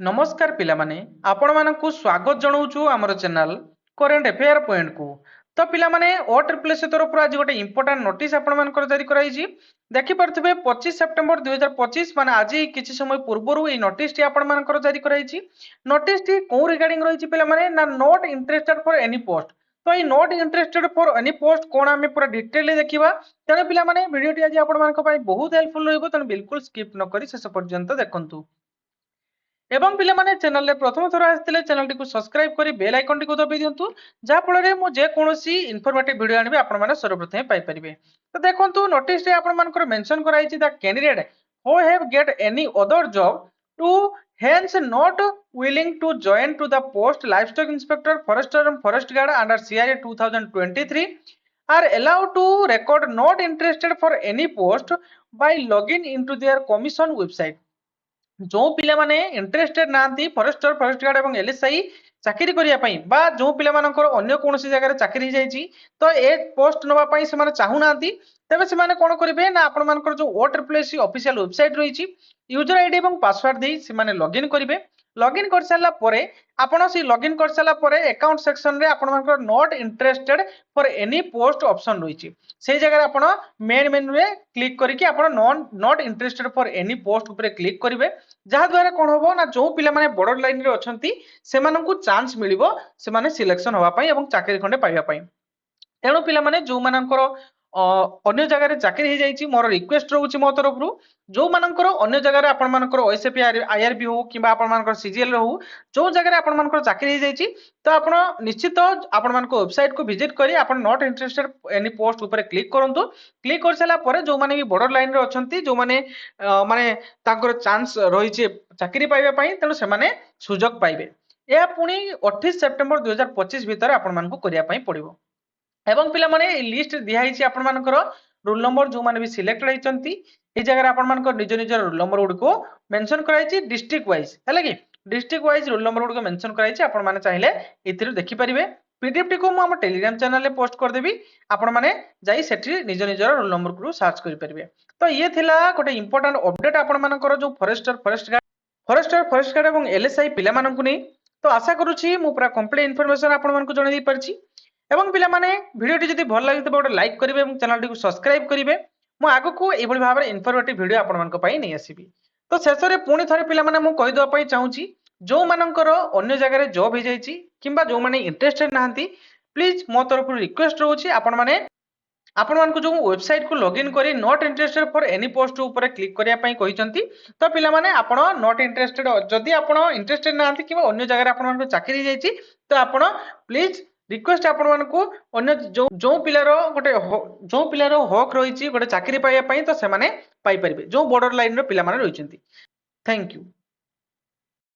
नमस्कार पिलामाने आपण मानकु स्वागत जनाऊछु आमर चैनल करेंट अफेयर पॉइंट को। तो पिलामाने ओट्रिपल्एससी तरफ आज गोटे इंपोर्टेंट नोटिस आपण मानकर जारी कराई देखि पारथिबे 25 सेप्टेम्बर 2025 माने आज किछि समय पूर्वरु ए नोटिस टी आपण मानकर जारी कराई। नोटिस टी को रिगार्डिंग रहिछि पिलामाने ना not interested for any post. तो ये not interested for any post कोन आमे पूरा डिटेल देखिबा। तेने पिलामाने वीडियो टी आज आपण मानक पई बहुत हेल्पफुल रहइबो, तेने बिल्कुल स्किप न करी शेष पर्यंत देखंतु। एवं पिले माने चैनल रे प्रथम थर आस्थिले चैनल टी को सब्सक्राइब करी बेल आइकन टी को दबाई दियंतु, जा फल रे मु जे कोनोसी इन्फॉर्मेटिव वीडियो आनिबे आपण माने सर्वप्रथम पाई परिबे। तो देखंतु नोटिस रे आपण मानकर मेंशन कराई छि the candidate who have get any other job too hence not willing to join to the post livestock inspector forester and forest guard under CRA 2023 are allowed to record not interested for any post by logging into their commission website। जो पिला माने interested नांती forester forest guard एवं LSI चाकरी करिया पई बा जो पिला मानकर अन्य कोनोसी जगह रे चाकरी जाई छि तो ए पोस्ट नवा पई से माने चाहू नांती, तबे से माने कोन करिवे ना आपण मानकर जो ओट्रिपल्एससी ऑफिशियल वेबसाइट रही छि यूजर आईडी एवं पासवर्ड देई से माने लॉगिन करिवे। लॉगिन कर साला परे आपण से लॉगिन कर साला परे अकाउंट सेक्शन रे आपण मानकर not interested for any post option रही छि से जगह रे आपण मेन मेनू रे क्लिक करिकि आपण not interested for any post ऊपर क्लिक करिवे, जहा द्वारा कोन होबो ना जो पिला माने बॉर्डर लाइन रे अछंती सेमानकु चांस मिलिबो से माने सिलेक्शन होवा पई एवं चाकरी खंडे पाइबा पई। तेणु पिला माने जो मानकर अन्य जगह रे चाकरी हो जाइछि मोर रिक्वेस्ट रहउछि मो तरफ रु जो मानकर अन्य जगह रे आपण मानकर ओएसएपी आईआरबी हो किबा आपण मानकर सीजीएल हो जो जगह रे आपण मानकर चाकरी हो जाइछि तो आपण निश्चित आपण मानकर वेबसाइट को विजिट करी आपण नॉट इंटरेस्टेड एनी पोस्ट ऊपर क्लिक करंतु। क्लिक कर साला परे जो माने भी बॉर्डर लाइन रे अछंती जो माने माने तांकर चांस रहिछि चाकरी पाइबा पई, तेणु से माने सुजोग पाइबे। या पुनी 28 सेप्टेम्बर 2025 भीतर आपण मानकु करिया पई पड़िबो। एवं पिला माने लिस्ट दिया हिची आपण मानकर रोल नंबर जो माने भी सिलेक्टेड हिचंती ए जगह आपण मानकर निज निज रोल नंबर गुडी को मेंशन कराइछि डिस्ट्रिक्ट वाइज हैला कि डिस्ट्रिक्ट वाइज रोल नंबर गुडी को मेंशन कराइछि आपण माने चाहिले इथिरु देखि परिबे। पीडीएफ टी को मु हम टेलीग्राम चैनल रे पोस्ट कर देबी, आपण माने जाई सेठी निज निज रोल नंबर को सर्च करि परिबे। तो ये थिला गोटे इंपोर्टेंट अपडेट आपण मानकर जो फॉरेस्टर फॉरेस्ट गार्ड एवं एलएसआई पिला मानकु नै। तो आशा करूछि मु पूरा कंप्लीट इन्फॉर्मेशन आपण मानकु जणै दी परछि। एवं पिला माने वीडियो टी जदि भल लागितो गोटे लाइक करिवे एवं चैनल टी को सब्सक्राइब करिवे। मु आगु को एभली भाबरे इन्फॉर्मेटिव वीडियो आपण मानक पई नै आसीबी। तो शेष रे पुणी थरे पिला माने मु कहि दवा पई चाहूची जो मानकर अन्य जगह रे जॉब हो जाइछि किंबा जो माने इंटरेस्टेड नाहंती प्लीज मो तरफ रिक्वेस्ट रहउछि आपण माने आपण मानक जो वेबसाइट को लॉगिन करी not interested for any post ऊपर क्लिक करिया पई कहिसंती। तो पिला माने आपण नॉट इंटरेस्टेड जदि आपण इंटरेस्टेड नाहंती किबा अन्य जगह रे आपण मानक चाकरी जाइछि तो आपण प्लीज रिक्वेस्ट आपण मानकु अन्य जो पिलारो हक रहिछि गोटे चाकरी पाइया पई तो से माने पाई परिबे जो बॉर्डर लाइन रो पिला माने रहिसंती। Thank you.